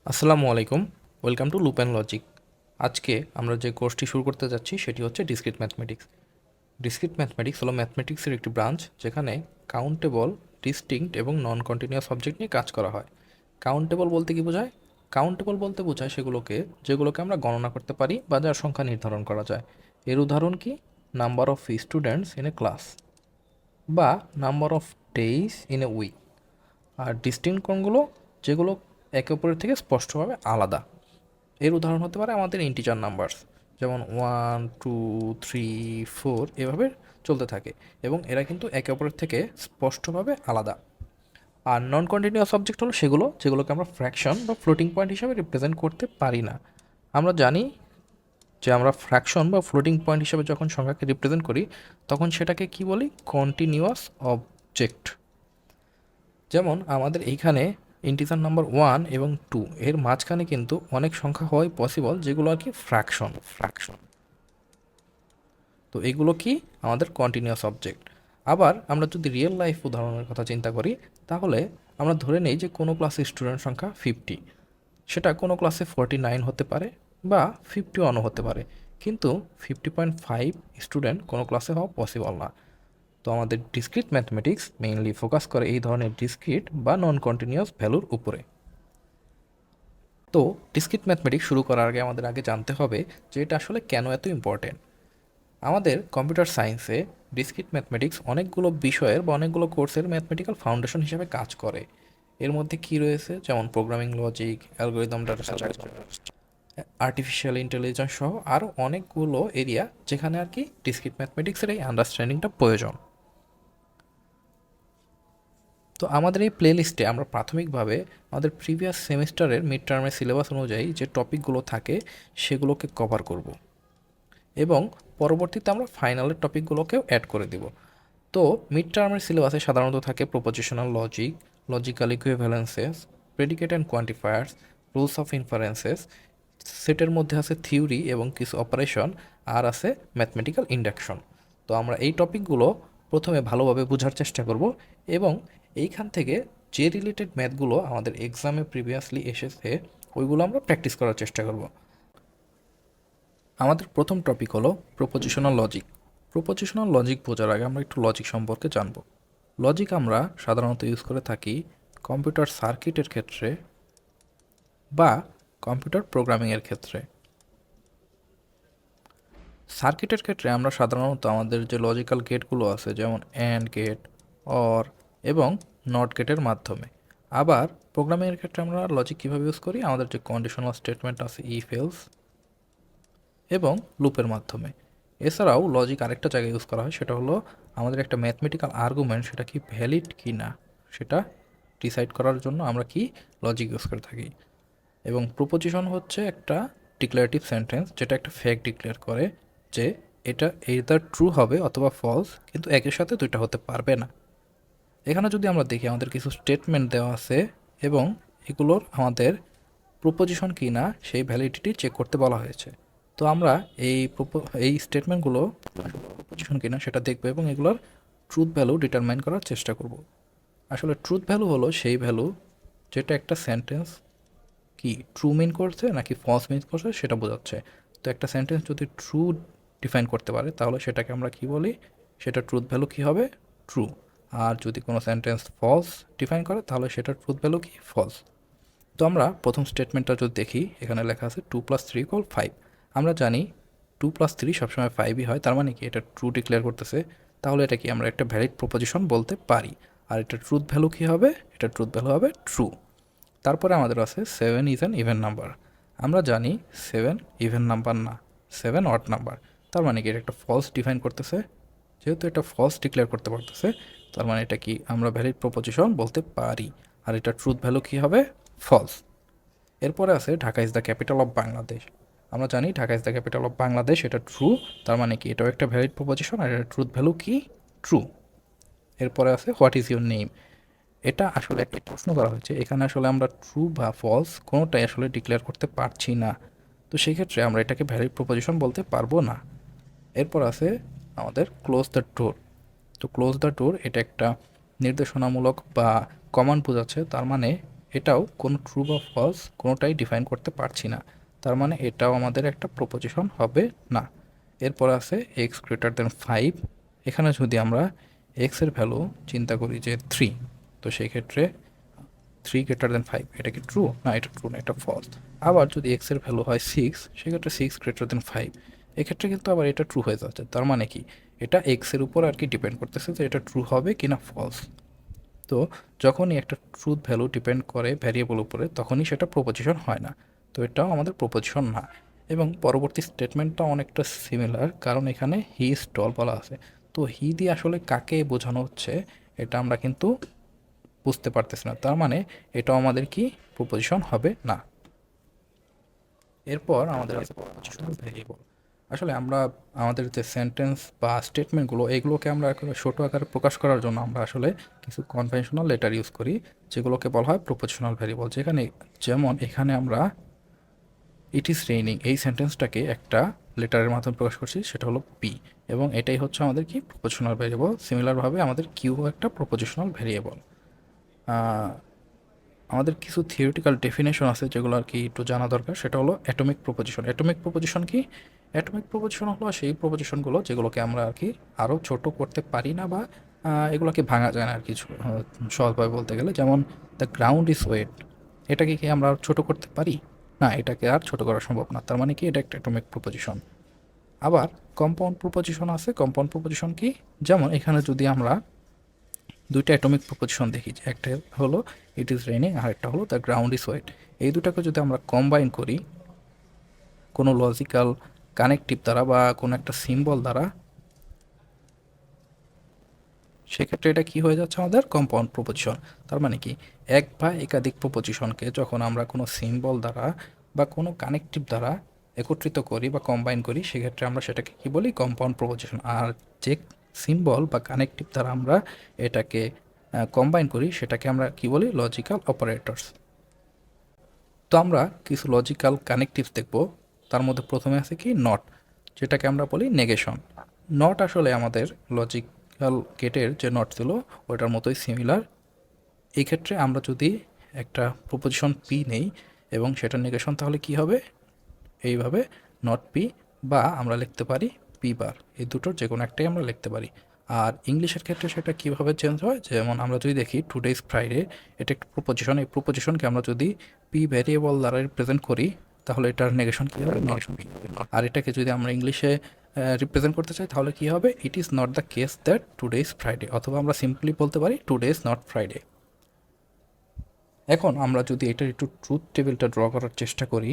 আসসালামু আলাইকুম। Welcome to loop and logic. আজকে আমরা যে কোর্সটি শুরু করতে যাচ্ছি সেটি হচ্ছে ডিসক্রিট ম্যাথমেটিক্স। ডিসক্রিট ম্যাথমেটিক্স হলো ম্যাথমেটিক্সের একটি ব্রাঞ্চ যেখানে কাউন্টেবল, ডিস্টিংক্ট এবং নন কন্টিনিউয়াস অবজেক্ট নিয়ে কাজ করা হয়। কাউন্টেবল বলতে কি বোঝায়? কাউন্টেবল বলতে বোঝায় যেগুলোকে আমরা গণনা করতে পারি বা যার সংখ্যা নির্ধারণ করা যায়। এর উদাহরণ কি? Number of students in a class বা number of days in a week. আর ডিস্টিংক্ট কোনগুলো? যেগুলো একে অপরের থেকে স্পষ্টভাবে আলাদা। এর উদাহরণ হতে পারে আমাদের ইন্টিজার নাম্বারস, যেমন 1, 2, 3, 4 এভাবে চলতে থাকে এবং এরা কিন্তু একে অপরের থেকে স্পষ্টভাবে আলাদা। আর নন কন্টিনিউয়াস অবজেক্ট হলো যেগুলোকে আমরা ফ্র্যাকশন বা ফ্লোটিং পয়েন্ট হিসাবে রিপ্রেজেন্ট করতে পারি না। আমরা জানি যে আমরা ফ্র্যাকশন বা ফ্লোটিং পয়েন্ট হিসাবে যখন সংখ্যাকে রিপ্রেজেন্ট করি তখন সেটাকে কি বলি? Continuous object. যেমন আমাদের এইখানে ইন্টিজার নাম্বার 1 এবং 2 এর মাঝখানে কিন্তু অনেক সংখ্যা হওয়াই পসিবল যেগুলো আর কি ফ্র্যাকশন। তো এগুলো কি? আমাদের কন্টিনিউয়াস অবজেক্ট। আবার আমরা যদি রিয়েল লাইফ উদাহরণের কথা চিন্তা করি তাহলে আমরা ধরে নেই যে কোনো ক্লাসে স্টুডেন্ট সংখ্যা 50, সেটা কোনো ক্লাসে 49 হতে পারে বা 51ও হতে পারে, কিন্তু 50.5 স্টুডেন্ট কোনো ক্লাসে হওয়া পসিবল না। তো আমাদের ডিসক্রিট ম্যাথমেটিক্স মেইনলি ফোকাস করে এই ধরনের ডিসক্রিট বা নন কন্টিনিউয়াস ভ্যালুর উপরে। তো ডিসক্রিট ম্যাথমেটিক্স শুরু করার আগে আমাদের জানতে হবে যে এটা আসলে কেন এত ইম্পর্টেন্ট। আমাদের কম্পিউটার সায়েন্সে ডিসক্রিট ম্যাথমেটিক্স অনেকগুলো বিষয়ের বা অনেকগুলো কোর্সের ম্যাথমেটিক্যাল ফাউন্ডেশন হিসেবে কাজ করে। এর মধ্যে কি রয়েছে? যেমন programming logic, algorithm, data structure, artificial intelligence সহ আরও অনেকগুলো এরিয়া যেখানে আর কি ডিসক্রিট ম্যাথমেটিক্সের এই আন্ডারস্ট্যান্ডিংটা প্রয়োজন। তো আমাদের এই প্লেলিস্টে আমরা প্রাথমিকভাবে আমাদের প্রিভিয়াস সেমিস্টারের মিড টার্মের সিলেবাস অনুযায়ী যে টপিকগুলো থাকে সেগুলোকে কভার করব এবং পরবর্তীতে আমরা ফাইনালের টপিকগুলোকেও অ্যাড করে দেব। তো মিড টার্মের সিলেবাসে সাধারণত থাকে propositional logic, logical equivalences, predicate and quantifiers, rules of inferences, সেটের মধ্যে আছে থিওরি এবং কিছু অপারেশন, আর আছে ম্যাথমেটিক্যাল ইন্ডাকশন। তো আমরা এই টপিকগুলো প্রথমে ভালোভাবে বোঝার চেষ্টা করব এবং এইখান থেকে যে রিলেটেড ম্যাথগুলো আমাদের এক্সামে প্রিভিয়াসলি এসেছে ওইগুলো আমরা প্র্যাকটিস করার চেষ্টা করব। আমাদের প্রথম টপিক হলো প্রপোজিশনাল লজিক। প্রপোজিশনাল লজিক বোঝার আগে আমরা একটু লজিক সম্পর্কে জানব। লজিক আমরা সাধারণত ইউজ করে থাকি কম্পিউটার সার্কিটের ক্ষেত্রে বা কম্পিউটার প্রোগ্রামিংয়ের ক্ষেত্রে। সার্কিটের ক্ষেত্রে আমরা সাধারণত আমাদের যে লজিক্যাল গেটগুলো আছে যেমন অ্যান্ড গেট, অর এবং নট গেটের মাধ্যমে। আবার প্রোগ্রামিংয়ের ক্ষেত্রে আমরা লজিক কীভাবে ইউজ করি? আমাদের যে কন্ডিশনাল স্টেটমেন্ট আছে ইফ এলস এবং লুপের মাধ্যমে। এছাড়াও লজিক আরেকটা জায়গায় ইউজ করা হয়, সেটা হলো আমাদের একটা ম্যাথমেটিক্যাল আর্গুমেন্ট সেটা কি ভ্যালিড কি না সেটা ডিসাইড করার জন্য আমরা কি লজিক ইউজ করে থাকি। এবং প্রপোজিশন হচ্ছে একটা ডিক্লারেটিভ সেন্টেন্স যেটা একটা ফ্যাক্ট ডিক্লেয়ার করে যে এটা এইদার ট্রু হবে অথবা ফলস, কিন্তু একের সাথে দুইটা হতে পারবে না। এখানে যদি আমরা দেখি আমাদের কিছু স্টেটমেন্ট দেওয়া আছে এবং এগুলোর আমাদের প্রপোজিশন কি না সেই ভ্যালিডিটি চেক করতে বলা হয়েছে। তো আমরা এই স্টেটমেন্টগুলো প্রপোজিশন কিনা সেটা দেখবো এবং এগুলোর ট্রুথ ভ্যালু ডিটারমাইন করার চেষ্টা করব। আসলে ট্রুথ ভ্যালু হলো সেই ভ্যালু যেটা একটা সেন্টেন্স কি ট্রু মিন করছে নাকি ফলস মিন করছে সেটা বোঝাচ্ছে। তো একটা সেন্টেন্স যদি ট্রু ডিফাইন করতে পারে তাহলে সেটাকে আমরা কি বলি? সেটা ট্রুথ ভ্যালু কি হবে? ট্রু। আর যদি কোনো সেন্টেন্স ফলস ডিফাইন করে তাহলে সেটার ট্রুথ ভ্যালু কি? ফলস। তো আমরা প্রথম স্টেটমেন্টটা যদি দেখি, এখানে লেখা আছে 2+3=5। আমরা জানি 2+3 সবসময় 5ই হয়, তার মানে কি এটা ট্রু ডিক্লেয়ার করতেছে। তাহলে এটা কি আমরা একটা ভ্যালিড প্রপোজিশন বলতে পারি। আর এটা ট্রুথ ভ্যালু কী হবে? এটা ট্রুথ ভ্যালু হবে ট্রু। তারপরে আমাদের আছে 7 ইজ অ্যান ইভেন নাম্বার। আমরা জানি 7 ইভেন নাম্বার না, 7 অড নাম্বার। তার মানে কি এটা একটা ফলস ডিফাইন করতেছে। যেহেতু এটা ফলস ডিক্লেয়ার করতে পারতেছে তার মানে এটা কি আমরা ভ্যালিড প্রপোজিশন বলতে পারি। আর এটা ট্রুথ ভ্যালু কী হবে? ফলস। এরপরে আছে Dhaka is the capital of Bangladesh. আমরা জানি Dhaka is the capital of Bangladesh, এটা ট্রু। তার মানে কি এটাও একটা ভ্যালিড প্রপোজিশন আর এটা ট্রুথ ভ্যালু কি? ট্রু। এরপরে আছে হোয়াট ইজ ইউর নেম। এটা আসলে একটা প্রশ্ন করা হয়েছে, এখানে আসলে আমরা ট্রু বা ফলস কোনোটাই আসলে ডিক্লেয়ার করতে পারছি না। তো সেই ক্ষেত্রে আমরা এটাকে ভ্যালিড প্রপোজিশন বলতে পারবো না। এরপর আছে আমাদের ক্লোজ দ্য ডোর। তো ক্লোজ দ্য ডোর এটা একটা নির্দেশনামূলক বা কমান্ড বোঝাচ্ছে, তার মানে এটাও কোনো ট্রু বা ফলস কোনোটাই ডিফাইন করতে পারছি না, তার মানে এটাও আমাদের একটা প্রপোজিশন হবে না। এরপর আছে এক্স গ্রেটার দেন 5। এখানে যদি আমরা এক্সের ভ্যালু চিন্তা করি যে 3, তো সেই ক্ষেত্রে 3 greater than 5 এটা কি ট্রু? না, এটা ট্রু না, এটা ফলস। আবার যদি এক্স এর ভ্যালু হয় 6, সেক্ষেত্রে 6 greater than 5 এক্ষেত্রে কিন্তু আবার এটা ট্রু হয়ে যাচ্ছে। তার মানে কি, এটা এক্স এর উপর আর কি ডিপেন্ড করতেছে যে এটা ট্রু হবে কি না ফলস। তো যখনই একটা ট্রুথ ভ্যালু ডিপেন্ড করে ভ্যারিয়েবল উপরে, তখনই সেটা প্রপোজিশন হয় না। তো এটাও আমাদের প্রপোজিশন না। এবং পরবর্তী স্টেটমেন্টটা অনেকটা সিমিলার, কারণ এখানে হি ইজ টল বলা আছে। তো হি দিয়ে আসলে কাকে বোঝানো হচ্ছে এটা আমরা কিন্তু বুঝতে পারতেছি না, তার মানে এটাও আমাদের কি প্রপোজিশন হবে না। এরপর আমাদের আছে প্রপোজিশনাল ভেরিয়েবল। আসলে আমরা আমাদের যে সেন্টেন্স বা স্টেটমেন্টগুলো, এগুলোকে আমরা একেবারে ছোটো আকারে প্রকাশ করার জন্য আমরা আসলে কিছু কনভেনশনাল লেটার ইউজ করি, যেগুলোকে বলা হয় প্রপোজিশনাল ভেরিয়েবল। যেমন এখানে আমরা ইট ইজ রেইনিং এই সেন্টেন্সটাকে একটা লেটারের মাধ্যমে প্রকাশ করছি, সেটা হলো পি, এবং এটাই হচ্ছে আমাদের কি প্রপোজিশনাল ভেরিয়েবল। সিমিলারভাবে আমাদের কিউ একটা প্রপোজিশনাল ভেরিয়েবল। আমাদের কিছু থিওরিটিক্যাল ডেফিনেশন আছে যেগুলো আর কি একটু জানা দরকার, সেটা হলো অ্যাটমিক প্রপোজিশন। অ্যাটমিক প্রপোজিশন কি? অ্যাটমিক প্রপোজিশন হলো সেই প্রপোজিশনগুলো যেগুলোকে আমরা আর কি আরও ছোট করতে পারি না, বা এগুলোকে ভাঙা যায় না আর কিছু, সহজভাবে বলতে গেলে। যেমন দ্য গ্রাউন্ড ইজ ওয়েট, এটাকে কি আমরা আর ছোট করতে পারি? না, এটাকে আর ছোট করা সম্ভব না, তার মানে কি এটা একটা অ্যাটমিক প্রপোজিশন। আবার কম্পাউন্ড প্রপোজিশন আছে। কম্পাউন্ড প্রপোজিশন কি? যেমন এখানে যদি আমরা দুইটা অ্যাটমিক প্রপোজিশন দেখি, যে একটা হলো ইট ইজ রেইনিং আর একটা হলো দ্য গ্রাউন্ড ইজ ওয়েট, এই দুটাকে যদি আমরা কম্বাইন করি কোনো লজিক্যাল কানেকটিভ দ্বারা বা কোনো একটা সিম্বল দ্বারা, সেক্ষেত্রে এটা কি হয়ে যাচ্ছে আমাদের কম্পাউন্ড প্রপোজিশন। তার মানে কি, এক বা একাধিক প্রপোজিশনকে যখন আমরা কোনো সিম্বল দ্বারা বা কোনো কানেকটিভ দ্বারা একত্রিত করি বা কম্বাইন করি, সেক্ষেত্রে আমরা সেটাকে কি বলি? Compound proposition. আর যে সিম্বল বা কানেকটিভ দ্বারা আমরা এটাকে কম্বাইন করি, সেটাকে আমরা কি বলি? Logical operators. তো আমরা কিছু লজিক্যাল কানেকটিভস দেখব। তার মধ্যে প্রথমে আছে কি নট, যেটাকে আমরা বলি নেগেশন। নট আসলে আমাদের লজিক্যাল গেটের যে নট ছিল ওটার মতোই সিমিলার। এই ক্ষেত্রে আমরা যদি একটা প্রপোজিশন পি নেই এবং সেটা নেগেশন, তাহলে কি হবে? এইভাবে নট পি, বা আমরা লিখতে পারি পি বার, এই দুটোর যে কোনো একটাই আমরা লিখতে পারি। আর ইংলিশের ক্ষেত্রে সেটা কীভাবে চেঞ্জ হয়, যেমন আমরা যদি দেখি টুডে ইজ ফ্রাইডে, এটা একটা প্রপোজিশন। এই প্রপোজিশনকে আমরা যদি পি ভ্যারিয়েবল দ্বারা রিপ্রেজেন্ট করি, তাহলে এটার নেগেশন কী হবে? Negation P. আর এটাকে যদি আমরা ইংলিশে রিপ্রেজেন্ট করতে চাই, তাহলে কী হবে? It is not the case that today is Friday, অথবা আমরা সিম্পলি বলতে পারি টুডে ইজ নট ফ্রাইডে। এখন আমরা যদি এটার একটু ট্রুথ টেবিলটা ড্র করার চেষ্টা করি,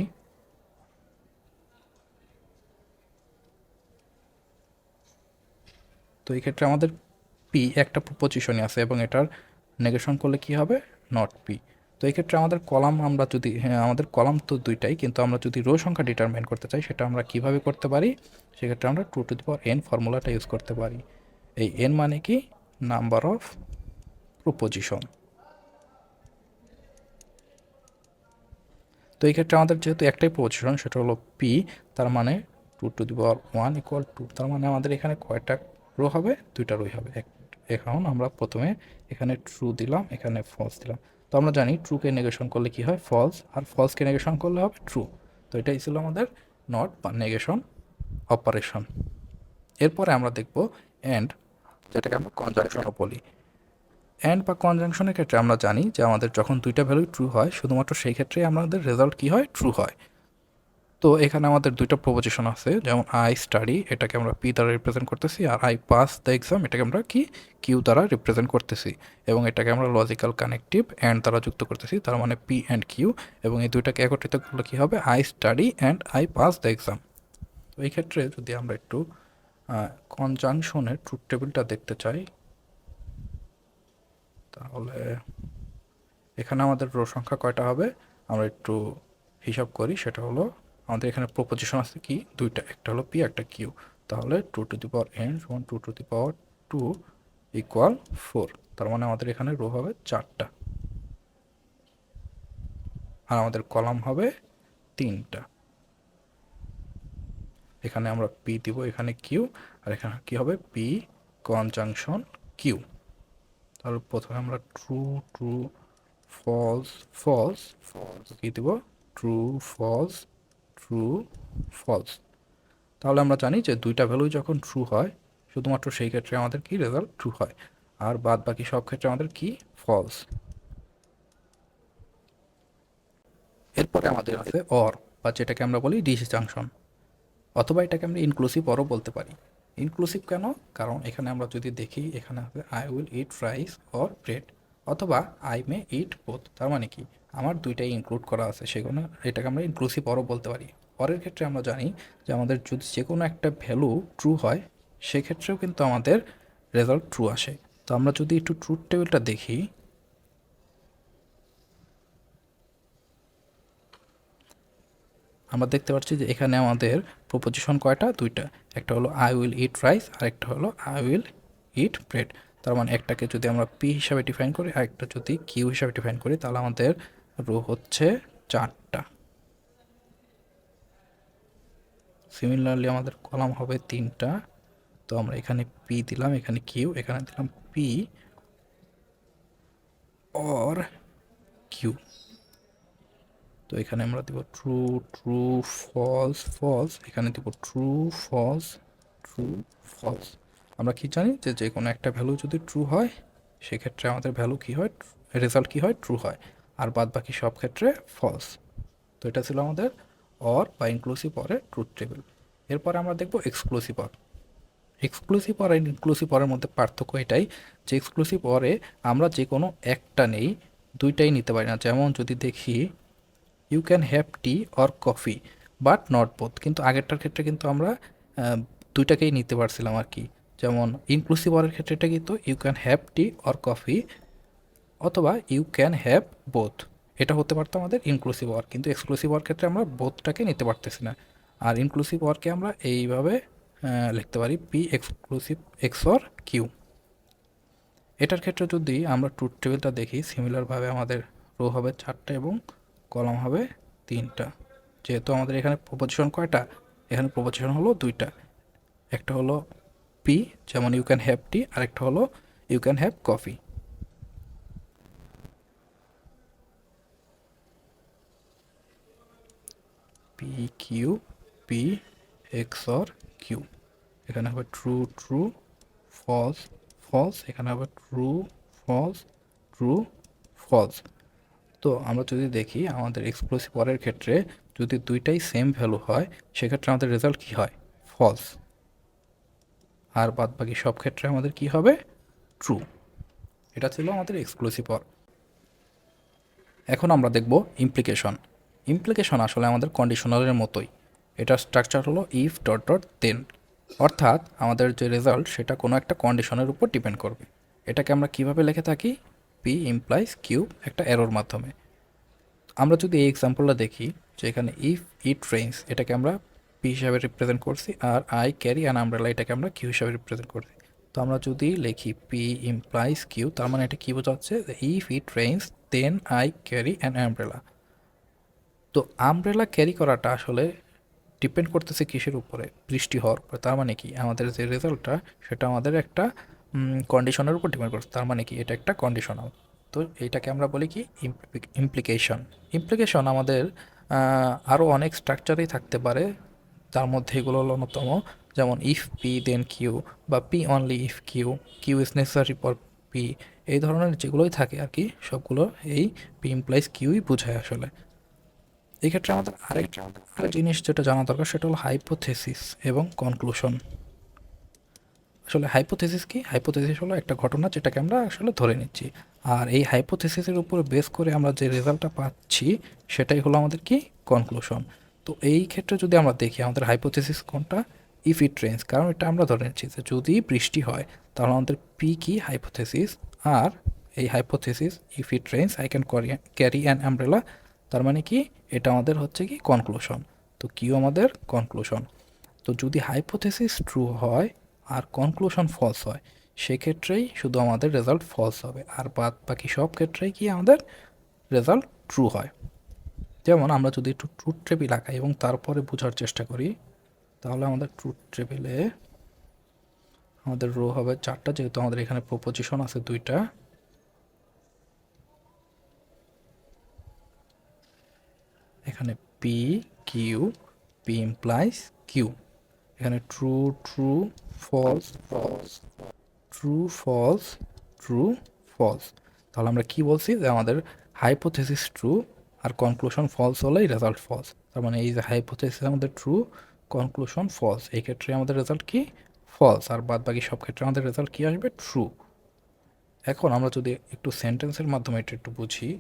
তো এই ক্ষেত্রে আমাদের পি একটা প্রপোজিশনে আছে এবং এটার নেগেশন করলে কি হবে? Not P. তো এই ক্ষেত্রে আমাদের কলাম, আমরা যদি, হ্যাঁ আমাদের কলাম তো দুইটাই, কিন্তু আমরা যদি রো সংখ্যা ডিটারমাইন করতে চাই, সেটা আমরা কিভাবে করতে পারি? সেক্ষেত্রে আমরা 2n ফর্মুলাটা ইউজ করতে পারি। এই n মানে কি? Number of proposition. তো এই ক্ষেত্রে আমাদের যেহেতু একটাই প্রপোজিশন, সেটা হলো পি, তার মানে 2 = 1 = 2, তার মানে আমাদের এখানে কয়টা রো হবে? দুইটা রোই হবে। এখন আমরা প্রথমে এখানে ট্রু দিলাম, এখানে ফলস দিলাম। তো আমরা জানি ট্রুকে নেগেশন করলে কি হয়? ফলস, আর ফলসকে নেগেশন করলে হবে ট্রু। তো এটাই ছিল আমাদের নট বা নেগেশন অপারেশন। এরপরে আমরা দেখব অ্যান্ড, যেটাকে আমরা কনজাংশনও বলি। অ্যান্ড বা কনজাংশনের ক্ষেত্রে আমরা জানি যে আমাদের যখন দুইটা ভ্যালুই ট্রু হয়, শুধুমাত্র সেই ক্ষেত্রেই আমাদের রেজাল্ট কী হয়? ট্রু হয়। তো এখানে আমাদের দুইটা প্রপোজিশন আছে, যেমন আই স্টাডি, এটাকে আমরা পি দ্বারা রিপ্রেজেন্ট করতেছি, আর আই পাস দ্য এক্সাম, এটাকে আমরা কি কিউ দ্বারা রিপ্রেজেন্ট করতেছি, এবং এটাকে আমরা লজিক্যাল কানেকটিভ অ্যান্ড দ্বারা যুক্ত করতেছি, তার মানে পি অ্যান্ড কিউ। এবং এই দুইটাকে একত্রিত করলে কী হবে? I study and I pass the exam. তো এই ক্ষেত্রে যদি আমরা একটু কনজাংশনের ট্রুথ টেবিলটা দেখতে চাই, তাহলে এখানে আমাদের রো সংখ্যা কয়টা হবে? আমরা একটু হিসাব করি। সেটা হলো, আমাদের এখানে প্রপোজিশন আছে কি দুইটা, একটা হলো পি, একটা কিউ। তাহলে 2n = 2 = 4, তার মানে আমাদের এখানে রো হবে 4টা, আর আমাদের কলাম হবে 3টা। এখানে আমরা পি দিব, এখানে কিউ, আর এখানে কি হবে? P conjunction Q. তাহলে প্রথমে আমরা ট্রু ফলস ফলস ফলস, কি দেব, ট্রু ফলস ট্রু ফলস। তাহলে আমরা জানি যে দুইটা ভ্যালু যখন ট্রু হয় শুধুমাত্র সেই ক্ষেত্রে আমাদের কি রেজাল্ট ট্রু হয়, আর বাদ বাকি সব ক্ষেত্রে আমাদের কি ফলস। এরপরে আমাদের আছে অর, বা যেটাকে আমরা বলি ডিসজাংশন, অথবা এটাকে আমরা ইনক্লুসিভ অরও বলতে পারি। ইনক্লুসিভ কেন? কারণ এখানে আমরা যদি দেখি এখানে আছে I will eat rice or bread, অথবা আই মে ইট বোথ। তার মানে কি আমার দুইটাই ইনক্লুড করা আছে, সেগুলো এটাকে আমরা ইনক্লুসিভ অরও বলতে পারি। অরের ক্ষেত্রে আমরা জানি যে আমাদের যদি যে কোনো একটা ভ্যালু ট্রু হয় সেক্ষেত্রেও কিন্তু আমাদের রেজাল্ট ট্রু আসে। তো আমরা যদি একটু ট্রুথ টেবিলটা দেখি, আমরা দেখতে পাচ্ছি যে এখানে আমাদের প্রপোজিশন কয়টা, দুইটা। একটা হলো আই উইল ইট রাইস, আর একটা হলো আই উইল ইট ব্রেড। তার মানে একটাকে যদি আমরা পি হিসাবে ডিফাইন করি আর একটা যদি কিউ হিসাবে ডিফাইন করি, তাহলে আমাদের রো হচ্ছে 4টা। সিমিলারলি আমাদের কলাম হবে 3টা। তো আমরা এখানে পি দিলাম, এখানে কিউ, এখানে দিলাম পি অর কিউ। তো এখানে আমরা দেব ট্রু ট্রু ফলস ফলস, এখানে দেব ট্রু ফলস ট্রু ফলস। আমরা কি জানি যে যে কোনো একটা ভ্যালু যদি ট্রু হয় সেক্ষেত্রে আমাদের ভ্যালু কি হয়, রেজাল্ট কি হয়, ট্রু হয়, আর বাদ বাকি সব ক্ষেত্রে ফলস। তো এটা ছিল আমাদের অর বা ইনক্লুসিভ অরের ট্রুথ টেবিল। এরপরে আমরা দেখব এক্সক্লুসিভ অর। এক্সক্লুসিভ অর আর ইনক্লুসিভ অরের মধ্যে পার্থক্য এটাই যে এক্সক্লুসিভ অরে আমরা যে কোনো একটা নেই, দুইটাই নিতে পারি না। যেমন যদি দেখি you can have tea or coffee but not both, কিন্তু আগেরটার ক্ষেত্রে কিন্তু আমরা দুইটাকেই নিতে পারছিলাম আর কি। যেমন ইনক্লুসিভ অরের ক্ষেত্রে এটা কিন্তু you can have tea or coffee, অথবা ইউ ক্যান হ্যাভ বোথ, এটা হতে পারতো আমাদের ইনক্লুসিভ ওয়ার। কিন্তু এক্সক্লুসিভ ওয়ার ক্ষেত্রে আমরা বোথটাকে নিতে পারতেছি না। আর ইনক্লুসিভ ওয়ারকে আমরা এইভাবে লিখতে পারি P exclusive X or Q. এটার ক্ষেত্রে যদি আমরা ট্রুথ টেবিলটা দেখি, সিমিলারভাবে আমাদের রো হবে 4টা এবং কলাম হবে 3টা। যেহেতু আমাদের এখানে প্রপোজিশন কয়টা, এখানে প্রপোজিশন হলো 2টা। একটা হলো পি, যেমন ইউ ক্যান হ্যাভ টি, আর একটা হলো you can have coffee. P Q, P X or Q, এখানে হবে ট্রু ট্রু ফলস ফলস, এখানে হবে ট্রু ফলস ট্রু ফলস। তো আমরা যদি দেখি আমাদের এক্সক্লুসিভ অরের ক্ষেত্রে যদি দুইটাই সেম ভ্যালু হয় সেক্ষেত্রে আমাদের রেজাল্ট কী হয়, ফলস, আর বাদ বাকি সব ক্ষেত্রে আমাদের কি হবে, ট্রু। এটা ছিল আমাদের এক্সক্লুসিভ অর। এখন আমরা দেখব ইমপ্লিকেশন। ইমপ্লিকেশন আসলে আমাদের কন্ডিশনালের মতোই। এটার স্ট্রাকচার হলো ইফ ডট ডট দেন, অর্থাৎ আমাদের যে রেজাল্ট সেটা কোনো একটা কন্ডিশনের উপর ডিপেন্ড করবে। এটাকে আমরা কিভাবে লিখে থাকি, পি ইমপ্লাইজ কিউ একটা এরোর মাধ্যমে। আমরা যদি এই এক্সাম্পলটা দেখি যে এখানে ইফ ইট রেইনস, এটাকে আমরা পি হিসাবে রিপ্রেজেন্ট করছি, আর আই ক্যারি অ্যান আমব্রেলা এটাকে আমরা কিউ হিসাবে রিপ্রেজেন্ট করছি। তো আমরা যদি লিখি পি ইমপ্লাইজ কিউ, তার মানে এটা কী বোঝাচ্ছে, if it rains then I carry an umbrella. তো আমব্রেলা ক্যারি করাটা আসলে ডিপেন্ড করতেছে কিসের উপরে, বৃষ্টি হওয়ার উপরে। তার মানে কি আমাদের যে রেজাল্টটা সেটা আমাদের একটা কন্ডিশনের উপর ডিপেন্ড করছে, তার মানে কি এটা একটা কন্ডিশনাল। তো এইটাকে আমরা বলি কি, ইমপ্লিকেশন। ইমপ্লিকেশন আমাদের আরও অনেক স্ট্রাকচারেই থাকতে পারে, তার মধ্যে এগুলো হলো অন্যতম। যেমন ইফ পি দেন কিউ, বা P only if Q, Q is necessary for P, এই ধরনের যেগুলোই থাকে আর কি সবগুলো এই পি ইমপ্লাইজ কিউই বোঝায় আসলে। এই ক্ষেত্রে আমাদের আরেকটা জিনিস যেটা জানা দরকার সেটা হলো হাইপোথেসিস এবং কনক্লুশন। আসলে হাইপোথেসিস কি, হাইপোথেসিস হলো একটা ঘটনা যেটাকে আমরা আসলে ধরে নিচ্ছি, আর এই হাইপোথেসিসের উপরে বেস করে আমরা যে রেজাল্টটা পাচ্ছি সেটাই হলো আমাদের কি, কনক্লুশন। তো এই ক্ষেত্রে যদি আমরা দেখি আমাদের হাইপোথেসিস কোনটা, ইফ ইট রেইনস, কারণ এটা আমরা ধরে নিচ্ছি যে যদি বৃষ্টি হয়, তাহলে আমাদের পি কি, হাইপোথেসিস। আর এই hypothesis if it rains I can carry an umbrella, তার মানে কি এটা আমাদের হচ্ছে কি কনক্লুশন। তো কিউ আমাদের কনক্লুশন। তো যদি হাইপোথেসিস ট্রু হয় আর কনক্লুশন ফলস হয় সেক্ষেত্রেই শুধু আমাদের রেজাল্ট ফলস হবে, আর বাদ বাকি সব ক্ষেত্রেই কি আমাদের রেজাল্ট ট্রু হয়। যেমন আমরা যদি একটু ট্রুথ টেবিল আঁকাই এবং তারপরে বোঝার চেষ্টা করি, তাহলে আমাদের ট্রুথ টেবিলে আমাদের রো হবে 4টা, যেহেতু আমাদের এখানে প্রপোজিশন আছে 2টা। এখানে P Q, P implies Q, এখানে true true false false, true false true false. তাহলে আমরা কি বলছি যে আমাদের হাইপোথেসিস ট্রু আর কনক্লুশন ফলস হলেই রেজাল্ট ফলস। তার মানে এই যে হাইপোথেসিস আমাদের ট্রু, কনক্লুশন ফলস, এই ক্ষেত্রে আমাদের রেজাল্ট কি ফলস, আর বাদ বাকি সব ক্ষেত্রে আমাদের রেজাল্ট কি আসবে ট্রু। এখন আমরা যদি একটু সেন্টেন্সের মাধ্যমে এটা একটু বুঝি,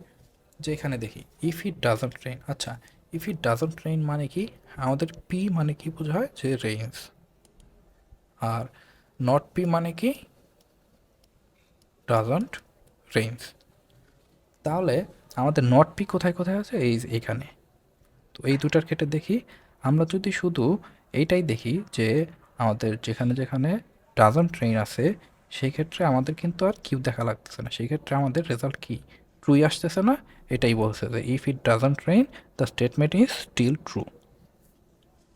যে এখানে দেখি ইফ ইট ডাজন্ট রেইন। আচ্ছা, ইফ ইট ডাজন্ট রেইন মানে কি, আমাদের পি মানে কি বোঝায় যে রেইনস, আর নট পি মানে কি ডাজন্ট রেইনস। তাহলে আমাদের নট পি কোথায় কোথায় আছে, এইখানে। তো এই দুটার ক্ষেত্রে দেখি, আমরা যদি শুধু এইটাই দেখি যে আমাদের যেখানে যেখানে ডাজন্ট রেইন আছে সেই ক্ষেত্রে আমাদের কিন্তু আর কিউ দেখা লাগতেছে না, সেই ক্ষেত্রে আমাদের রেজাল্ট কি ট্রুই আসতেছে না। এটাই বলছে যে if it doesn't rain the statement is still true.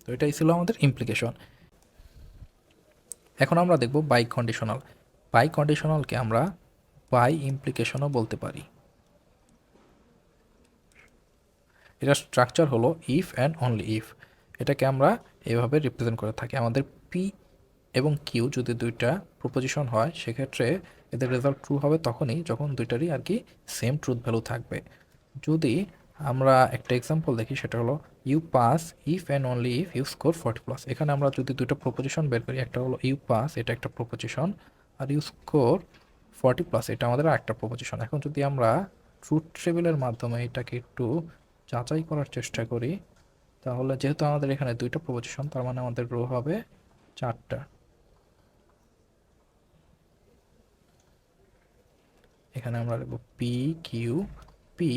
তো এটাই ছিল আমাদের ইমপ্লিকেশন। এখন আমরা দেখব বাই কন্ডিশনাল। বাই কন্ডিশনালকে আমরা বাই ইমপ্লিকেশনও বলতে পারি। এটা স্ট্রাকচার হলো ইফ অ্যান্ড অনলি ইফ। এটাকে আমরা এভাবে রিপ্রেজেন্ট করে থাকি। আমাদের পি এবং কিউ যদি দুইটা প্রপোজিশন হয় সেক্ষেত্রে এদের রেজাল্ট ট্রু হবে তখনই যখন দুইটারই আর কি সেম ট্রুথ ভ্যালু থাকবে। যদি আমরা একটা এক্সাম্পল দেখি, সেটা হলো you pass if and only if you score 40+। এখানে আমরা যদি দুটো প্রপোজিশন বের করি, একটা হলো ইউ পাস, এটা একটা প্রপোজিশন, আর ইউ স্কোর 40+, এটা আমাদের আরেকটা প্রপোজিশন। এখন যদি আমরা ট্রুথ টেবিলের মাধ্যমে এটাকে একটু যাচাই করার চেষ্টা করি, তাহলে যেহেতু আমাদের এখানে দুইটা প্রপোজিশন, তার মানে আমাদের রো হবে 4টা। এখানে আমরা লিখব P Q, P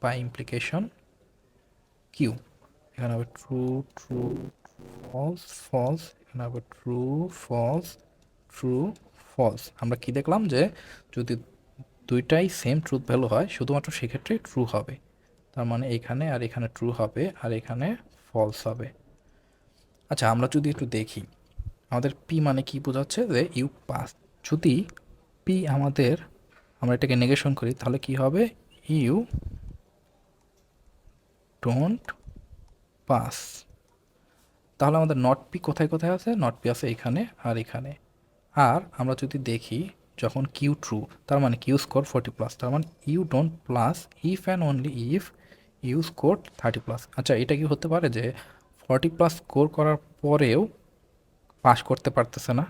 by implication Q. এখানে হবে ট্রু ট্রু ফলস ফলস, এখানে হবে ট্রু ফলস ট্রু ফলস। আমরা কি দেখলাম যে যদি দুইটাই সেম ট্রুথ ভ্যালু হয় শুধুমাত্র সেক্ষেত্রে ট্রু হবে। তার মানে এখানে আর এখানে ট্রু হবে আর এখানে ফলস হবে। আচ্ছা, আমরা যদি একটু দেখি আমাদের পি মানে কি বোঝাচ্ছে যে ইউ পাস। যদি পি আমাদের, আমরা এটাকে নেগেশন করি তাহলে কি হবে, ইউ ডোন্ট পাস। তাহলে আমাদের নট পি কোথায় কোথায় আছে, নট পি আছে এখানে আর এখানে। আর আমরা যদি দেখি যখন কিউ ট্রু, তার মানে কিউ স্কোর 40+, তার মানে you don't pass if and only if you score 30+। আচ্ছা, এটা কি হতে পারে যে 40+ স্কোর করার পরেও পাস করতে পারতেছে না?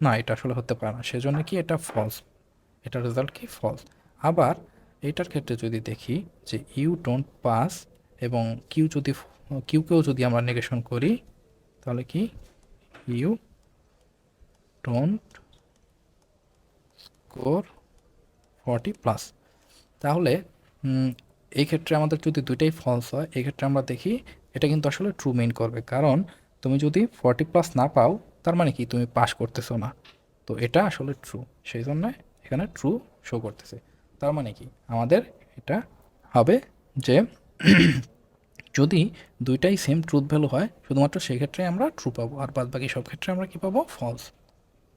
না, এটা আসলে হতে পারে না, সেজন্য কি এটা ফলস, এটার রেজাল্ট কি ফলস। আবার এইটার ক্ষেত্রে যদি দেখি যে ইউ ডোন্ট পাস এবং কিউকেও যদি আমরা নেগেশন করি তাহলে কি ইউ ডোন্ট স্কোর 40+। তাহলে এই ক্ষেত্রে আমাদের যদি দুইটাই ফলস হয়, এই ক্ষেত্রে আমরা দেখি এটা কিন্তু আসলে ট্রু মেইন করবে, কারণ তুমি যদি 40+ না পাও তার মানে কি তুমি পাস করতেছো না। তো এটা আসলে ট্রু, সেই জন্য এখানে ট্রু শো করতেছে। তার মানে কি আমাদের এটা হবে যে যদি দুইটাই সেম ট্রুথ ভ্যালু হয় শুধুমাত্র সেই ক্ষেত্রে আমরা ট্রু পাবো, আর বাদ বাকি সব ক্ষেত্রে আমরা কি পাবো, ফলস।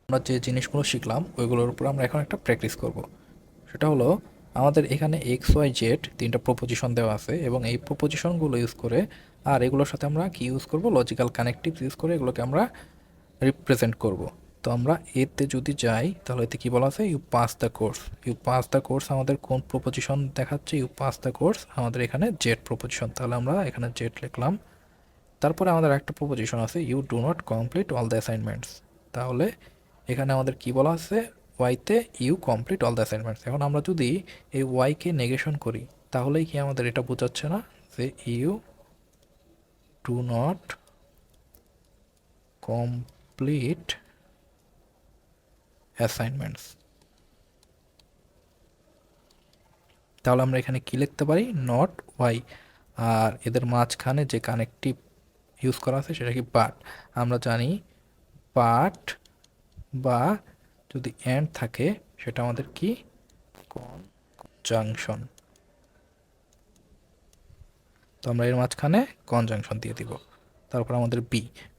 আমরা যে জিনিসগুলো শিখলাম ওইগুলোর উপর আমরা এখন একটা প্র্যাকটিস করব। সেটা হলো আমাদের এখানে এক্স ওয়াই জেড তিনটা প্রপোজিশন দেওয়া আছে এবং এই প্রপোজিশনগুলো ইউজ করে, আর এগুলোর সাথে আমরা কি ইউজ করব, লজিক্যাল কানেকটিভ ইউজ করে এগুলোকে আমরা রিপ্রেজেন্ট করব। তো আমরা এতে যদি যাই তাহলে এতে কী বলা আছে, you pass the course. You pass the course আমাদের কোন প্রপোজিশন দেখাচ্ছে, ইউ পাস দ্য কোর্স আমাদের এখানে জেড প্রপোজিশন, তাহলে আমরা এখানে জেড লিখলাম। তারপরে আমাদের একটা প্রপোজিশন আছে you do not complete all the assignments, তাহলে এখানে আমাদের কি বলা আছে, ওয়াইতে you complete all the assignments. এখন আমরা যদি এই ওয়াইকে নেগেশন করি তাহলেই কি আমাদের এটা বোঝাচ্ছে না যে you do not complete assignments. তাহলে আমরা এখানে কি লিখতে পারি, নট ওয়াই, আর এদের মাঝখানে যে কানেকটিভ ইউজ করা আছে সেটা কি বাট। আমরা জানি বাট বা যদি এন্ড থাকে সেটা আমাদের কি কনজাংশন। তো আমরা এর মাঝখানে কনজাংশন দিয়ে দিব। তারপর আমাদের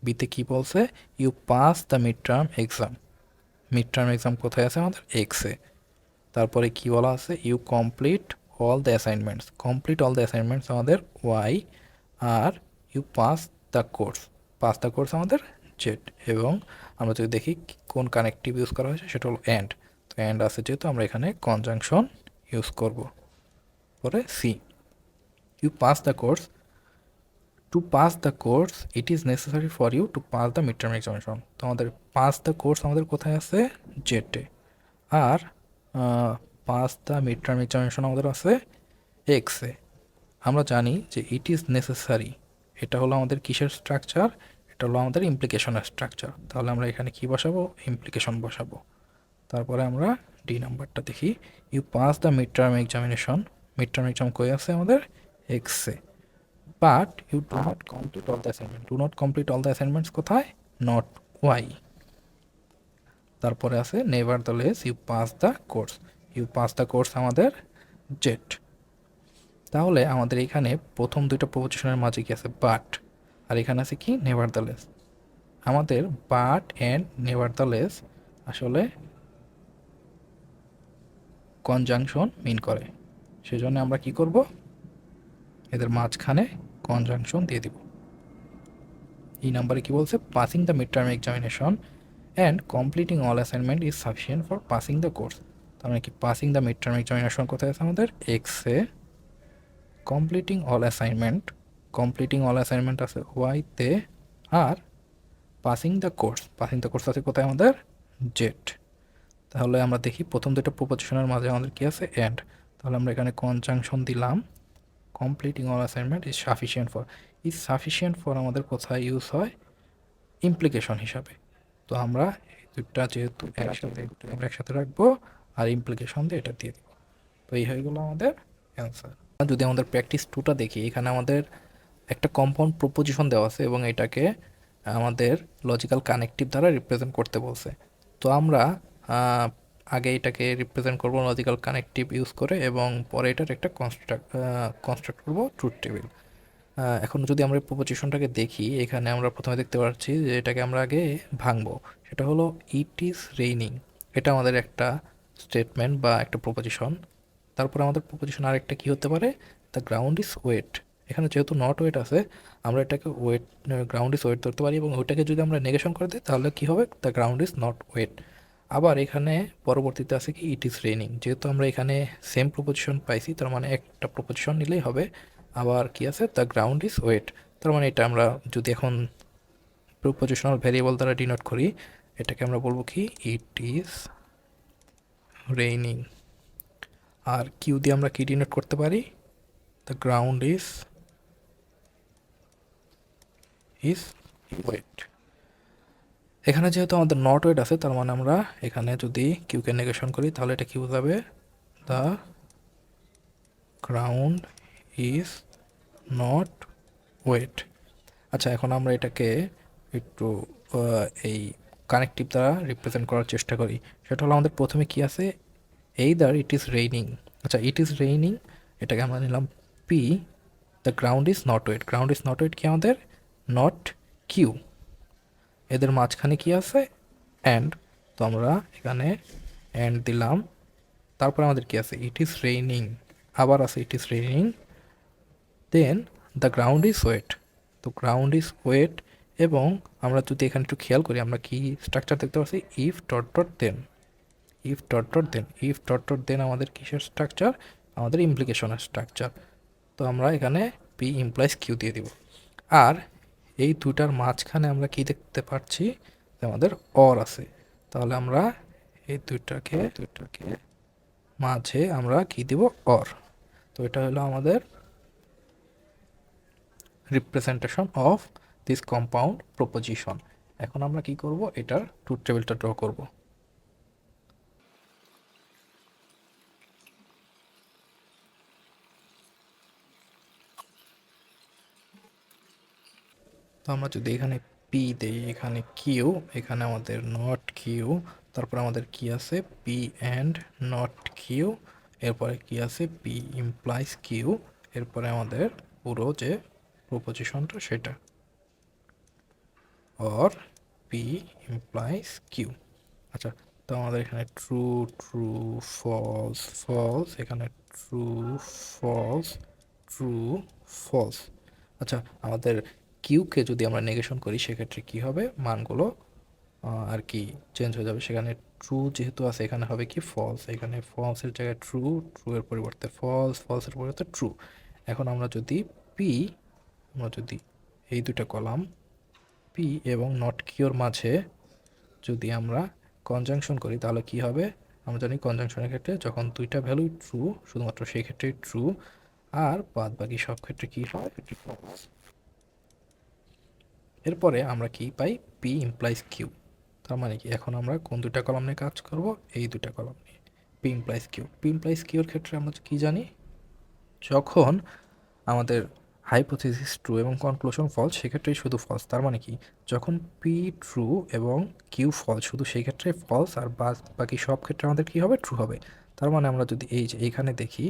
বিতে কি বলছে, you pass the mid term exam. Mid term exam কোথায় আছে আমাদের এক্সে। তারপরে কি বলা আছে, you complete all the assignments. Complete all the assignments আমাদের ওয়াই, আর you pass the course, pass the course আমাদের জেড। এবং আমরা যদি দেখি কোন কানেক্টিভ ইউজ করা হয়েছে সেটা হলো অ্যান্ড। তো অ্যান্ড আছে যেহেতু আমরা এখানে কনজাংশন ইউজ করব। পরে C, you pass the course, to pass the course it is necessary for you to pass the mid term examination. তো আমাদের পাস দ্য কোর্স আমাদের কোথায় আছে, জেটে। আর pass the mid term examination আমাদের আছে এক্সে। আমরা জানি যে ইট ইজ নেসেসারি, এটা হলো আমাদের কিসের স্ট্রাকচার, এটা হলো আমাদের ইমপ্লিকেশনের স্ট্রাকচার। তাহলে আমরা এখানে কি বসাবো, ইমপ্লিকেশন বসাবো। তারপরে আমরা ডি নাম্বারটা দেখি, you pass the mid term examination, mid term exam কই আছে আমাদের এক্সে, but you do not complete all the assignment, do not complete all the assignments কোথায়, নট ওয়াই। তারপরে আছে nevertheless you pass the course, you pass the course আমাদের Z. তাহলে আমাদের এখানে প্রথম দুইটা প্রপোজিশনের মাঝে কি আছে, বাট, আর এখানে আছে কি, নেভার দ্য লেস। আমাদের but and never the less আসলে কনজাংশন মিন করে, সেজন্য আমরা কি করব, এদের মাঝখানে কনজাংশন দিয়ে দিব। এই নাম্বারে কি বলছে, passing the mid term examination and completing all assignment is sufficient for passing the course. তার মানে কি, passing the mid term examination কোথায় আছে আমাদের এক্সে, completing all assignment, completing all assignment আছে ওয়াইতে, আর passing the course, passing the course আছে কোথায় আমাদের জেড। তাহলে আমরা দেখি প্রথম দুটো প্রপোজিশনের মাঝে আমাদের কি আছে, অ্যান্ড। তাহলে আমরা এখানে কনজাংশন দিলাম, completing all assignment is sufficient for, is sufficient for আমাদের কোথায় ইউজ হয়, ইমপ্লিকেশন হিসাবে। তো আমরা এই দুটা যেহেতু একসাথে, আমরা একসাথে রাখবো, আর ইমপ্লিকেশন দিয়ে এটা দিয়ে দিব। তো এই হয়ে গেলো আমাদের অ্যান্সার। যদি আমাদের প্র্যাকটিস টুটা দেখি, এখানে আমাদের একটা কম্পাউন্ড প্রপোজিশন দেওয়া আছে এবং এটাকে আমাদের লজিক্যাল কানেকটিভ দ্বারা রিপ্রেজেন্ট করতে বলছে। তো আমরা আগে এটাকে রিপ্রেজেন্ট করব লজিক্যাল কানেকটিভ ইউজ করে, এবং পরে এটার একটা কনস্ট্রাক্ট করব ট্রুথ টেবিল। এখন যদি আমরা প্রপোজিশনটাকে দেখি, এখানে আমরা প্রথমে দেখতে পাচ্ছি যে এটাকে আমরা আগে ভাঙবো। সেটা হলো ইট ইজ রেইনিং, এটা আমাদের একটা স্টেটমেন্ট বা একটা প্রপোজিশন। তারপর আমাদের প্রপোজিশন আরেকটা কি হতে পারে, দ্য গ্রাউন্ড ইজ ওয়েট। এখানে যেহেতু নট ওয়েট আছে, আমরা এটাকে ওয়েট, গ্রাউন্ড ইজ ওয়েট ধরতে পারি, এবং ওইটাকে যদি আমরা নেগেশন করে দিই তাহলে কি হবে, the ground is not wet. আবার এখানে পরবর্তীতে আছে কি, ইট ইজ রেইনিং, যেহেতু আমরা এখানে সেম প্রপোজিশন পাইছি, তার মানে একটা প্রপোজিশন নিলেই হবে। আবার কি আছে, দ্য গ্রাউন্ড ইজ ওয়েট, তার মানে এটা আমরা যদি এখন প্রপোজিশনাল ভ্যারিয়েবল দ্বারা ডিনোট করি, এটাকে আমরা বলবো কি, ইট ইজ রেইনিং। আর কিউ দিয়ে আমরা কি ডিনোট করতে পারি, দ্য গ্রাউন্ড ইজ ওয়েট। এখানে যেহেতু আমাদের নট ওয়েট আছে, তার মানে আমরা এখানে যদি কিউকে নেগেশন করি তাহলে এটা কি বোঝাবে, the ground is not wet. আচ্ছা, এখন আমরা এটাকে একটু এই কানেকটিভ দ্বারা রিপ্রেজেন্ট করার চেষ্টা করি। সেটা হলো আমাদের প্রথমে কি আছে, এইদার ইট ইজ রেইনিং। আচ্ছা, ইট ইজ রেইনিং, এটাকে আমরা নিলাম P, the ground is not wet, ground is not wet কি আমাদের, নট কিউ। এদের মাঝখানে কি আছে, অ্যান্ড। তো আমরা এখানে অ্যান্ড দিলাম। তারপর আমাদের কি আছে, ইট ইজ রেইনিং, আবার আছে it is raining, then the ground is wet. তো গ্রাউন্ড ইজ ওয়েট, এবং আমরা যদি এখানে একটু খেয়াল করি, আমরা কি স্ট্রাকচার দেখতে পাচ্ছি, if dot dot then, if dot dot then, if dot dot then আমাদের কিসের স্ট্রাকচার, আমাদের ইমপ্লিকেশনের স্ট্রাকচার। তো আমরা এখানে পি ইমপ্লাইজ কিউ দিয়ে দিব। আর এই দুটার মাঝখানে আমরা কি দেখতে পাচ্ছি, যে আমাদের অর আছে। তাহলে আমরা এই দুইটাকে মাঝে আমরা কি দিব, অর। তো এটা হলো আমাদের representation of this compound proposition. এখন আমরা কি করব, এটার ট্রুথ টেবিলটা ড্র করব। তো আমরা যদি এখানে পি দেই, এখানে কিউ, এখানে আমাদের নট কিউ, তারপর আমাদের কি আছে, পি অ্যান্ড নট কিউ, এরপরে কি আছে, পি ইমপ্লাইজ কিউ, এরপরে আমাদের পুরো যে প্রপোজিশনটা সেটা, অর পি ইমপ্লাইজ কিউ। আচ্ছা, তো আমাদের এখানে ট্রু ট্রু, ফলস ফলস, এখানে ট্রু ফলস ট্রু ফলস। আচ্ছা, আমাদের কিউকে যদি আমরা নেগেশন করি সেক্ষেত্রে কি হবে, মানগুলো আর কি চেঞ্জ হয়ে যাবে। সেখানে ট্রু যেহেতু আছে এখানে হবে কি ফলস, এখানে ফলসের জায়গায় ট্রু, ট্রু এর পরিবর্তে ফলস, ফলসের পরিবর্তে ট্রু। এখন আমরা যদি পি, আমরা যদি এই দুটো কলাম পি এবং নট কিউর মাঝে যদি আমরা কনজাংশন করি তাহলে কি হবে, আমরা জানি কনজাংশনের ক্ষেত্রে যখন দুইটা ভ্যালু ট্রু শুধুমাত্র সেই ক্ষেত্রেই ট্রু, আর বাদ বাকি সব ক্ষেত্রে কি হয়, ফলস। এরপরে আমরা কি পাই, পি ইমপ্লাইজ কিউ। তার মানে কি, এখন আমরা কোন দুইটা কলাম নিয়ে কাজ করব, এই দুইটা কলাম নিয়ে। P implies Q, P implies কিউর ক্ষেত্রে আমরা কি জানি, যখন আমাদের হাইপোথিসিস ট্রু এবং কনক্লুশন ফলস সেক্ষেত্রেই শুধু ফলস। তার মানে কি, যখন পি ট্রু এবং কিউ ফলস শুধু সেই ক্ষেত্রে ফলস, আর বাকি সব ক্ষেত্রে আমাদের কি হবে, ট্রু হবে। তার মানে আমরা যদি এই যে এইখানে দেখি,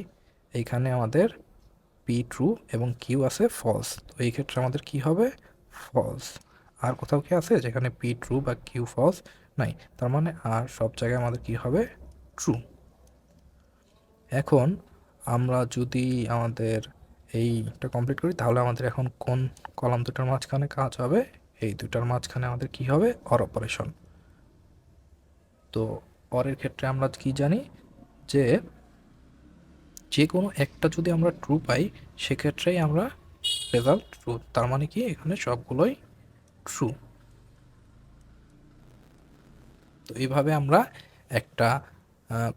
এইখানে আমাদের পি ট্রু এবং কিউ আছে ফলস, তো এই ক্ষেত্রে আমাদের কি হবে, ফলস। আর কোথাও কি আছে যেখানে পি ট্রু বা কিউ ফলস নাই, তার মানে আর সব জায়গায় আমাদের কি হবে, ট্রু। এখন আমরা যদি আমাদের এইটা কমপ্লিট করি তাহলে আমাদের এখন কোন কলাম দুটার মাঝখানে কাজ হবে, এই দুটার মাঝখানে আমাদের কি হবে, অর অপারেশন। তো অরের ক্ষেত্রে আমরা কি জানি, যে যে কোনো একটা যদি আমরা ট্রু পাই সেক্ষেত্রেই আমরা রেজাল্ট ট্রু, তার মানে কি এখানে সবগুলোই ট্রু। তো এইভাবে আমরা একটা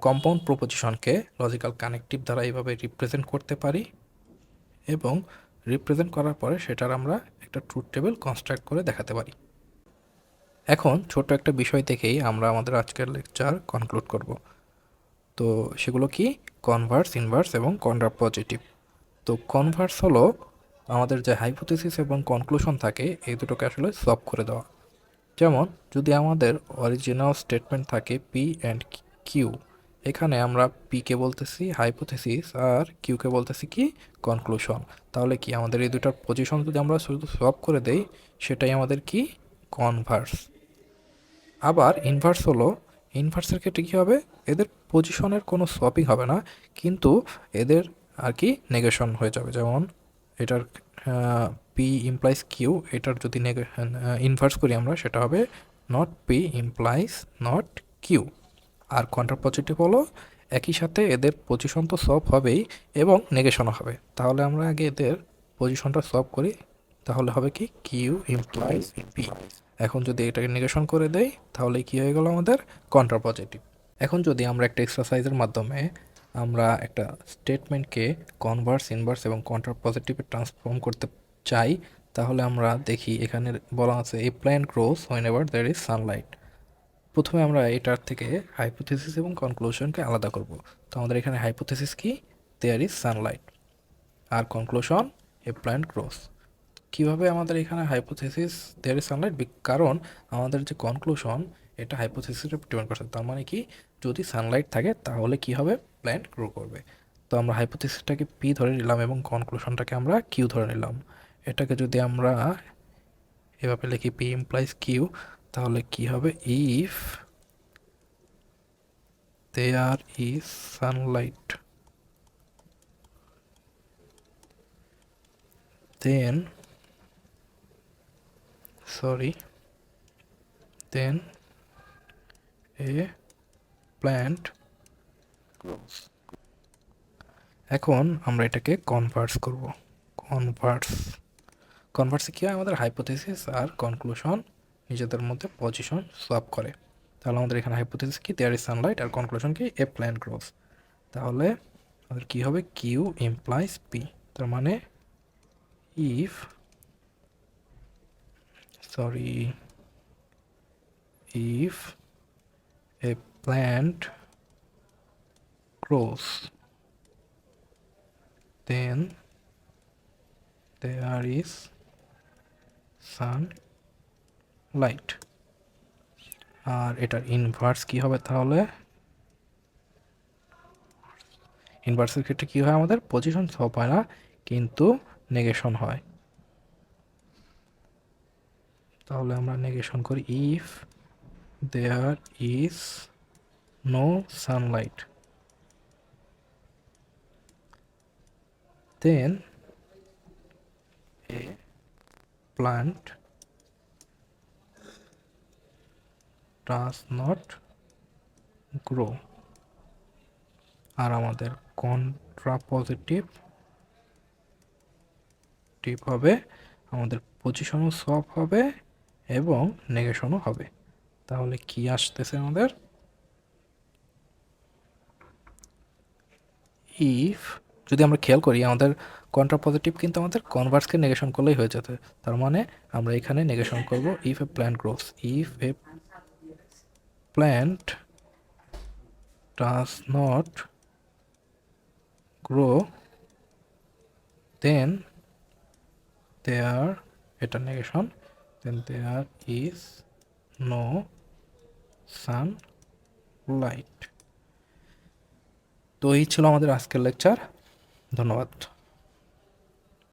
কম্পাউন্ড প্রপোজিশনকে লজিক্যাল কানেকটিভ দ্বারা এইভাবে রিপ্রেজেন্ট করতে পারি, এবং রিপ্রেজেন্ট করার পরে সেটার আমরা একটা ট্রুথ টেবিল কনস্ট্রাক্ট করে দেখাতে পারি। এখন ছোট একটা বিষয় থেকেই আমরা আমাদের আজকের লেকচার কনক্লুড করব। তো সেগুলো কি, কনভার্স, ইনভার্স এবং কন্ট্রাপজিটিভ। তো কনভার্স হলো আমাদের যে হাইপোথিসিস এবং কনক্লুশন থাকে এই দুটোকে আসলে সলভ করে দেওয়া। যেমন যদি আমাদের অরিজিনাল স্টেটমেন্ট থাকে পি অ্যান্ড কিউ, এখানে আমরা পিকে বলতেছি হাইপোথিসিস আর কিউকে বলতেছি কি, কনক্লুশন। তাহলে কি আমাদের এই দুটার পজিশন যদি আমরা শুধু সলভ করে দেই সেটাই আমাদের কি, কনভার্স। আবার ইনভার্স হলো, ইনভার্সের ক্ষেত্রে কী হবে, এদের পজিশনের কোনো সোয়াপিং হবে না, কিন্তু এদের আর কি নেগেশন হয়ে যাবে। যেমন এটার পি ইমপ্লাইজ কিউ, এটার যদি ইনভার্স করি আমরা সেটা হবে not P implies not Q. আর কন্ট্রাপজিটিভ হলো একই সাথে এদের পজিশন তো সলভ হবেই এবং নেগেশনও হবে। তাহলে আমরা আগে এদের পজিশনটা সলভ করি, তাহলে হবে কি, কিউ ইমপ্লাইজ পি। এখন যদি এটাকে নেগেশন করে দেই তাহলে কি হয়ে গেল আমাদের, কন্ট্রাপজিটিভ। এখন যদি আমরা একটা এক্সারসাইজের মাধ্যমে আমরা একটা স্টেটমেন্টকে কনভার্স, ইনভার্স এবং কন্ট্রাপজিটিভে ট্রান্সফর্ম করতে চাই, তাহলে আমরা দেখি এখানে বলা আছে a plant grows whenever there is sunlight. প্রথমে আমরা এটার থেকে হাইপোথিসিস এবং কনক্লুশনকে আলাদা করব। তো আমাদের এখানে হাইপোথিসিস কি, দেয়ার ইজ সানলাইট, আর কনক্লুশন এ প্ল্যান্ট গ্রোস। কীভাবে আমাদের এখানে হাইপোথিসিস দেয়ার ইজ সানলাইট, কারণ আমাদের যে কনক্লুশন এটা হাইপোথিসিসের উপর ডিপেন্ড করছে। তার মানে কি, যদি সানলাইট থাকে তাহলে কি হবে, প্ল্যান্ট গ্রো করবে। তো আমরা হাইপোথিসিসটাকে পি ধরে নিলাম এবং কনক্লুশনটাকে আমরা কিউ ধরে নিলাম। এটাকে যদি আমরা এভাবে লিখি পি ইমপ্লাইজ কিউ, তাহলে কি হবে, if there is sunlight then then a plant grows. এখন আমরা এটাকে কনভার্স করব। কনভার্সে কি হয়, আমাদের হাইপোথিসিস আর কনক্লুশন নিজেদের মধ্যে পজিশন সোয়াপ করে। তাহলে আমাদের এখানে হাইপোথিসিস কি, দেয়ার ইজ সানলাইট, আর কনক্লুশন কি, এ প্ল্যান্ট গ্রোস। তাহলে আমাদের কি হবে, কিউ ইমপ্লাইজ পি। তার মানে if if a plant grows then there is sunlight। আর এটার ইনভার্স কি হবে, তাহলে ইনভার্সের ক্ষেত্রে কি হয়, আমাদের পজিশন সব হয় না কিন্তু নেগেশন হয়। তাহলে আমরা নেগেশন করি, if there is no sunlight then a plant does not grow. আর আমাদের কন্ট্রাপজিটিভ হবে, আমাদের পজিশনও সফট হবে এবং নেগেশনও হবে। তাহলে কি আসতেছে আমাদের? ইফ, যদি আমরা খেয়াল করি আমাদের কন্ট্রাপজিটিভ কিন্তু আমাদের কনভার্সকে নেগেশন করলেই হয়ে যেত। তার মানে আমরা এখানে নেগেশন করব if a plant grows. If a plant does not grow then there, এটা negation, then there is no sunlight. তো এই ছিল আমাদের আজকের লেকচার। ধন্যবাদ।